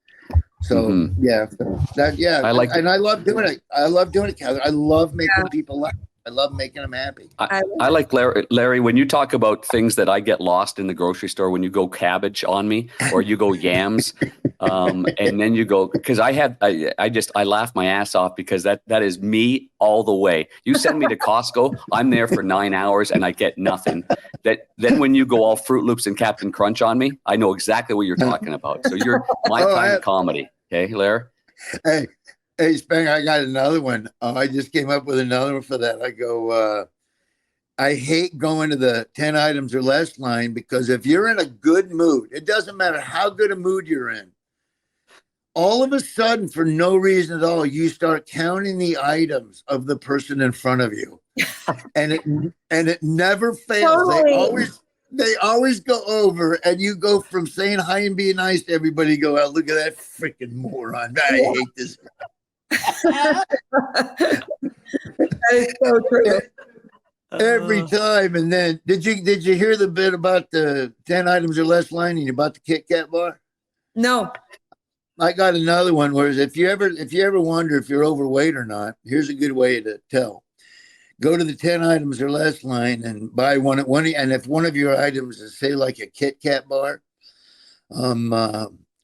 So I love doing it. I love doing it, Kathryn. I love making people laugh. I love making them happy. I like Larry, when you talk about things that I get lost in the grocery store, when you go cabbage on me or you go yams, and then you go, because I laugh my ass off because that is me all the way. You send me to Costco, I'm there for 9 hours and I get nothing. Then when you go all Fruit Loops and Captain Crunch on me, I know exactly what you're talking about. So you're my kind of comedy. Okay, Larry? Hey, Spang, I got another one. I just came up with another one for that. I go, I hate going to the 10 items or less line, because if you're in a good mood, it doesn't matter how good a mood you're in. All of a sudden, for no reason at all, you start counting the items of the person in front of you. and it never fails. Totally. They always go over, and you go from saying hi and being nice to everybody, go out, look at that freaking moron. I hate this guy. That is so true. Every time. And then did you hear the bit about the 10 items or less line and about the Kit Kat bar? No. I got another one where if you ever wonder if you're overweight or not, here's a good way to tell. Go to the 10 items or less line and buy one, and if one of your items is, say, like a Kit Kat bar,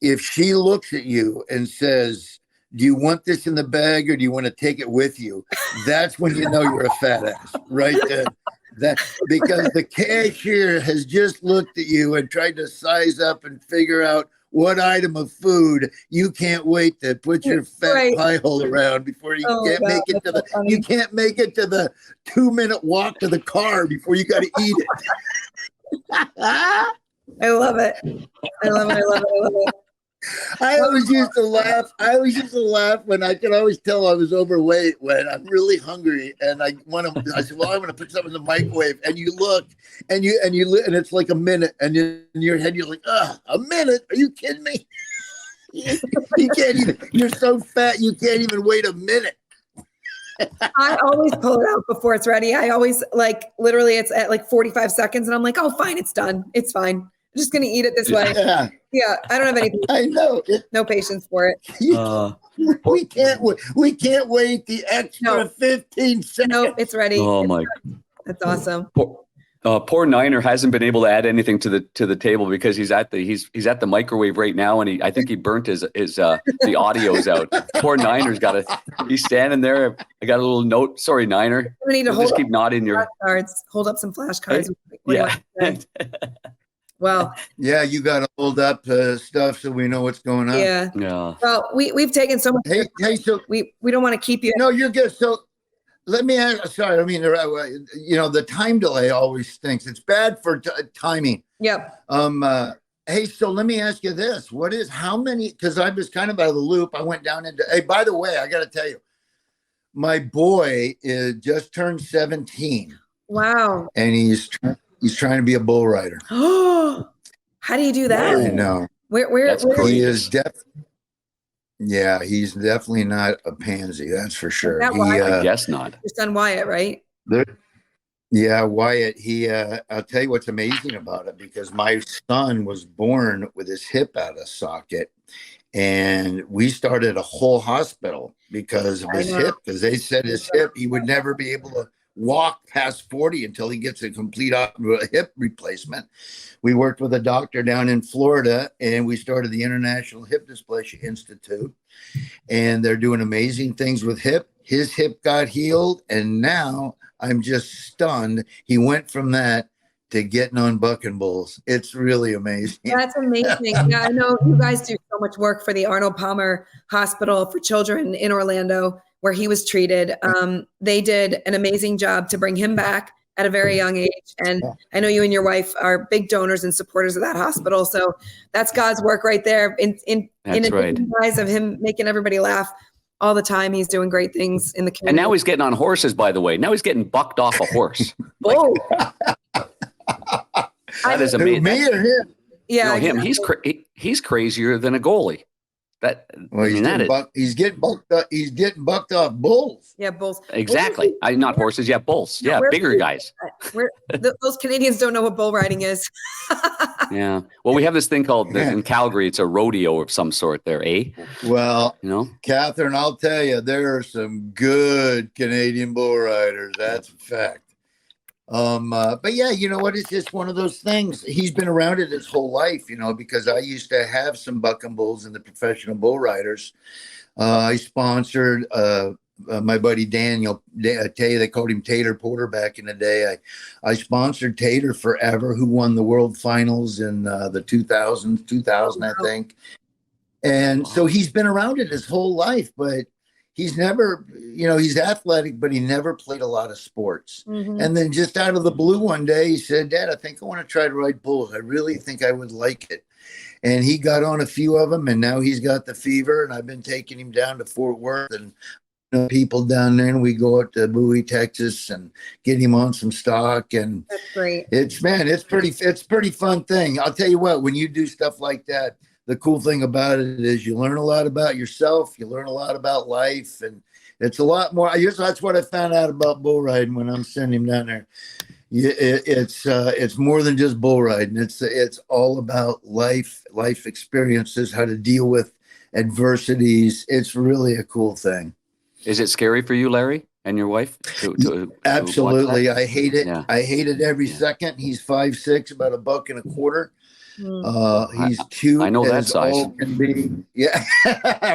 if she looks at you and says, do you want this in the bag or do you want to take it with you? That's when you know you're a fat ass, right then. Because the cashier has just looked at you and tried to size up and figure out what item of food you can't wait to put your fat pie hole around before you can't make it to you can't make it to the 2-minute walk to the car before you got to eat it. I love it. I love it. I always used to laugh when I could always tell I was overweight when I'm really hungry and I said, well, I'm going to put something in the microwave, and you look and it's like a minute, and in your head you're like, a minute? Are you kidding me? You can't even. You're so fat you can't even wait a minute. I always pull it out before it's ready. I always like literally it's at like 45 seconds and I'm like, oh, fine, it's done. It's fine. I'm just going to eat it this way. Yeah, Yeah. I don't have any, I know. no patience for it. We can't wait. We can't wait the extra No. 15 seconds. No, it's ready. Oh It's my! done. That's awesome. Poor Niner hasn't been able to add anything to the table because he's at the microwave right now, and I think he burnt his the audios out. Poor Niner's he's standing there. I got a little note. Sorry, Niner. We need to You'll just keep nodding your flashcards. Hold up some flashcards. yeah. Well, Yeah, you got to hold up stuff so we know what's going on. yeah. Yeah. Well, we've taken so much. Hey, so We don't want to keep you. no, you're good. So let me ask. Sorry, I mean, the time delay always stinks. It's bad for timing. Yep. Hey, so let me ask you this: how many? Because I was kind of out of the loop. I went down into. Hey, by the way, I got to tell you, my boy just turned 17, Wow. and he's trying to be a bull rider. Oh, how do you do that? I know. That's Where great. He is Yeah, he's definitely not a pansy. That's for sure. That why? I guess not. your son Wyatt, right? Yeah, Wyatt. I'll tell you what's amazing about it, because my son was born with his hip out of socket, and we started a whole hospital because of his hip. Because they said his hip, he would never be able to walk past 40 until he gets a complete hip replacement. We worked with a doctor down in Florida, and we started the International Hip Dysplasia Institute, and they're doing amazing things with hip. His hip got healed, and now I'm just stunned. He went from that to getting on bucking bulls. It's really amazing. That's amazing. Yeah, I know you guys do so much work for the Arnold Palmer Hospital for Children in Orlando, where he was treated. They did an amazing job to bring him back at a very young age. And I know you and your wife are big donors and supporters of that hospital. So that's God's work right there. In right. Eyes of him making everybody laugh all the time. He's doing great things in the community. And now he's getting on horses, by the way. Now he's getting bucked off a horse. Oh, That is amazing. Me or him? yeah. No, him. He's crazier than a goalie. Well, he's getting bucked off bulls. Yeah, bulls. Exactly. Not horses. Yeah, bulls. Yeah, bigger guys. Those Canadians don't know what bull riding is. Yeah. Well, we have this thing called in Calgary. It's a rodeo of some sort there, eh? Well, Catherine, Kathryn, I'll tell you, there are some good Canadian bull riders. That's a fact. But yeah, you know what? It's just one of those things. He's been around it his whole life, because I used to have some bucking bulls in the professional bull riders. I sponsored my buddy Daniel. They called him Tater Porter back in the day. I sponsored Tater forever, who won the world finals in the 2000, I think. And so he's been around it his whole life, but he's never, he's athletic, but he never played a lot of sports. Mm-hmm. And then just out of the blue one day, he said, Dad, I think I want to try to ride bulls. I really think I would like it. And he got on a few of them, and now he's got the fever. And I've been taking him down to Fort Worth and people down there, and we go out to Bowie, Texas, and get him on some stock. And That's great. it's pretty fun thing. I'll tell you what, when you do stuff like that, the cool thing about it is you learn a lot about yourself. You learn a lot about life, and it's a lot more. I guess that's what I found out about bull riding when I'm sending him down there. It's more than just bull riding. It's all about life experiences, how to deal with adversities. It's really a cool thing. is it scary for you, Larry, and your wife? Absolutely, I hate it. Yeah. I hate it every second. He's 5'6", about $1.25. He's cute. I know that as size. all can be. Yeah,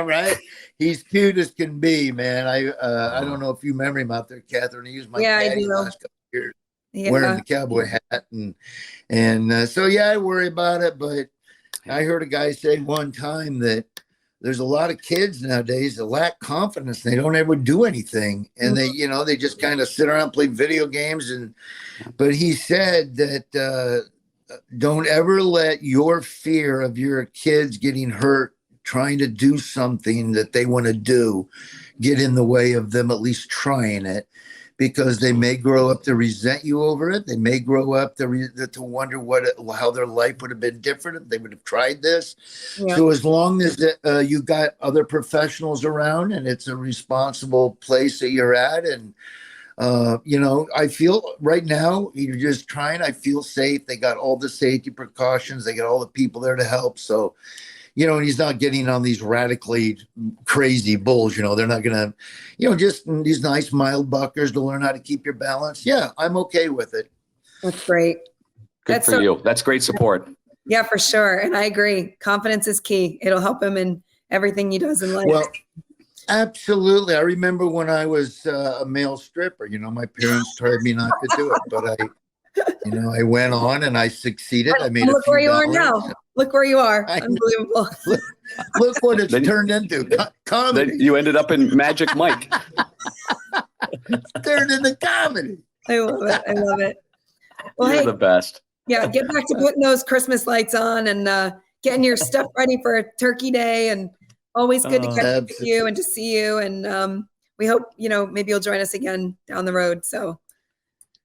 right. He's cute as can be, man. I don't know if you remember him out there, Kathryn. He was my caddy last couple of years, wearing the cowboy hat, and so yeah, I worry about it. But I heard a guy say one time that there's a lot of kids nowadays that lack confidence. They don't ever do anything, and they just kind of sit around, play video games, but he said that. Don't ever let your fear of your kids getting hurt trying to do something that they want to do get in the way of them at least trying it, because they may grow up to resent you over it. They may grow up to wonder how their life would have been different if they would have tried this. Yeah. So as long as you got other professionals around and it's a responsible place that you're at, and I feel right now you're just trying. I feel safe. They got all the safety precautions. They got all the people there to help. So, and he's not getting on these radically crazy bulls. They're not going to, just these nice mild buckers to learn how to keep your balance. Yeah, I'm okay with it. That's great. Good for you. That's great support. Yeah, for sure. And I agree. Confidence is key. It'll help him in everything he does in life. Well, absolutely. I remember when I was a male stripper, my parents told me not to do it, but I went on and I succeeded. I made look where you are now. Look where you are. Unbelievable. Look what it's turned into. Comedy. Then you ended up in Magic Mike. Turned into comedy. I love it. I love it. Well, You're the best. Yeah, get back to putting those Christmas lights on and getting your stuff ready for Turkey Day. And always good to catch up with you and to see you. And we hope, maybe you'll join us again down the road. So,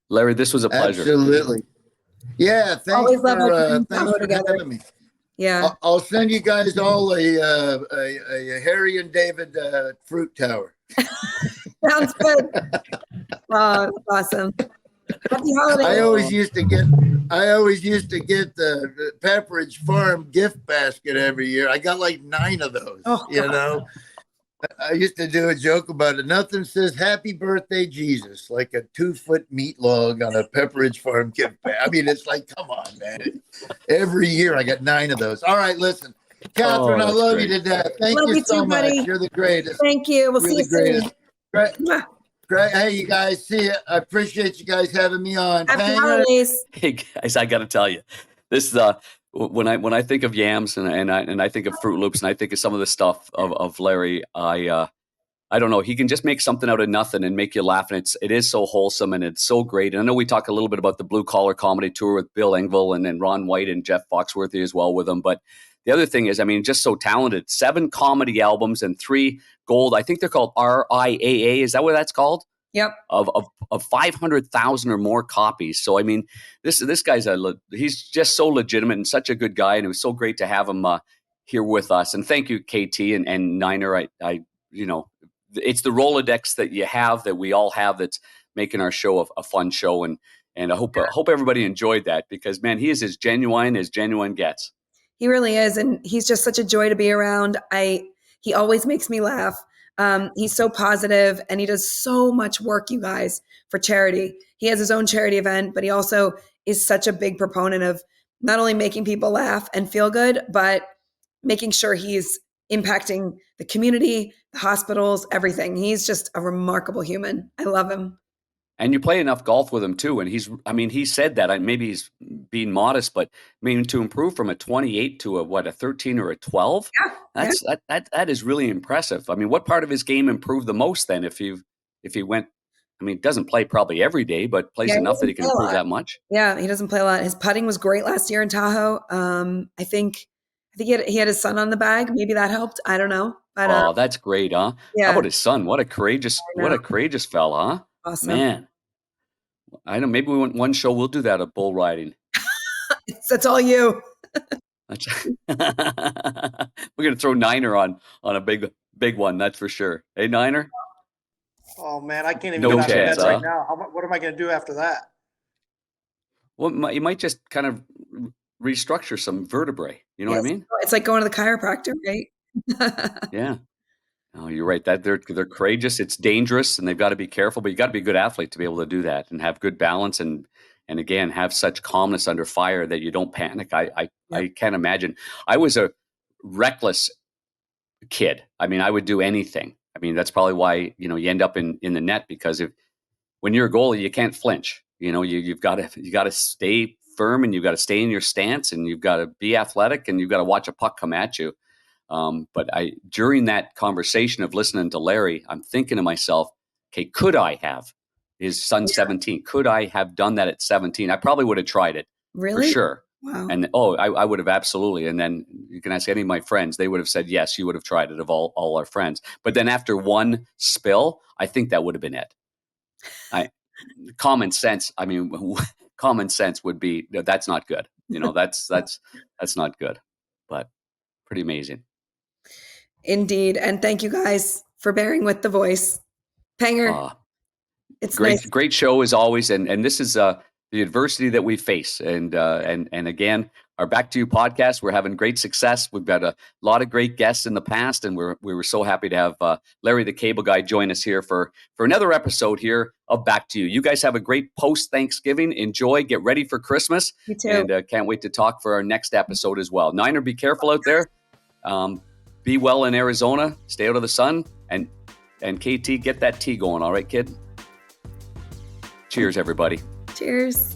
Larry, this was a pleasure. Absolutely. Yeah, thanks for having me. Yeah, I'll send you guys all a Harry and David fruit tower. Sounds good. Oh, awesome. Happy holidays. I always used to get the Pepperidge Farm gift basket every year. I got like 9 of those. I used to do a joke about it. Nothing says happy birthday, Jesus, like a 2-foot meat log on a Pepperidge Farm gift bag. I mean, it's like, come on, man. Every year I got 9 of those. All right, listen. Kathryn, I love you to death. Thank you so much. Buddy. You're the greatest. Thank you. We'll see you soon. Great. Hey, you guys. See you. I appreciate you guys having me on. Happy holidays. Hey, guys, I got to tell you, this when I think of yams and I think of Fruit Loops and I think of some of the stuff of Larry, I don't know. He can just make something out of nothing and make you laugh, and it is so wholesome and it's so great. And I know we talk a little bit about the Blue Collar Comedy Tour with Bill Engvall and then Ron White and Jeff Foxworthy as well with him. But the other thing is, just so talented. 7 comedy albums and 3 gold. I think they're called RIAA. Is that what that's called? Yep. Of 500,000 or more copies. So this guy's he's just so legitimate and such a good guy, and it was so great to have him here with us. And thank you, KT and Niner. I it's the Rolodex that we all have that's making our show a fun show, and I hope everybody enjoyed that, because man, he is as genuine gets. He really is, and he's just such a joy to be around. He always makes me laugh. He's so positive, and he does so much work, you guys, for charity. He has his own charity event, but he also is such a big proponent of not only making people laugh and feel good, but making sure he's impacting the community, the hospitals, everything. He's just a remarkable human. I love him. And you play enough golf with him too. And he said that, maybe he's being modest, but to improve from a 28 to a 13 or a 12, that is really impressive. What part of his game improved the most then? If he went, doesn't play probably every day, but plays enough that he can improve that much. Yeah, he doesn't play a lot. His putting was great last year in Tahoe. I think he had his son on the bag. Maybe that helped. I don't know. But, that's great, huh? Yeah. How about his son? What a courageous fella, huh? Awesome. Man. I know. Maybe one show we'll do that, bull riding. That's all you. We're gonna throw Niner on a big one. That's for sure. Hey, Niner. Oh man, I can't even no get chance, right now. What am I going to do after that? Well, you might just kind of restructure some vertebrae. You know what I mean? It's like going to the chiropractor, right? Yeah. Oh, you're right. That they're courageous. It's dangerous, and they've got to be careful. But you got to be a good athlete to be able to do that and have good balance and again have such calmness under fire that you don't panic. I can't imagine. I was a reckless kid. I would do anything. That's probably why you end up in the net, because when you're a goalie, you can't flinch. You've got to stay firm, and you've got to stay in your stance, and you've got to be athletic, and you've got to watch a puck come at you. But during that conversation of listening to Larry, I'm thinking to myself, okay, could I have? His son's 17. Could I have done that at 17? I probably would have tried it. Really? For sure. Wow. And I would have absolutely. And then you can ask any of my friends, they would have said, yes, you would have tried it, of all our friends. But then after one spill, I think that would have been it. I common sense. I mean, common sense would be that's not good. That's not good, but pretty amazing. Indeed. And thank you guys for bearing with the voice. Panger, it's nice. Great show as always, and this is the adversity that we face, and again, our Back to You podcast. We're having great success. We've got a lot of great guests in the past, and we were so happy to have Larry the Cable Guy join us here for another episode here of Back to You. You guys have a great post Thanksgiving. Enjoy. Get ready for Christmas. You too. And can't wait to talk for our next episode as well. Niner, be careful out there. Be well in Arizona. Stay out of the sun, and KT, get that tea going. All right, kid. Cheers, everybody. Cheers.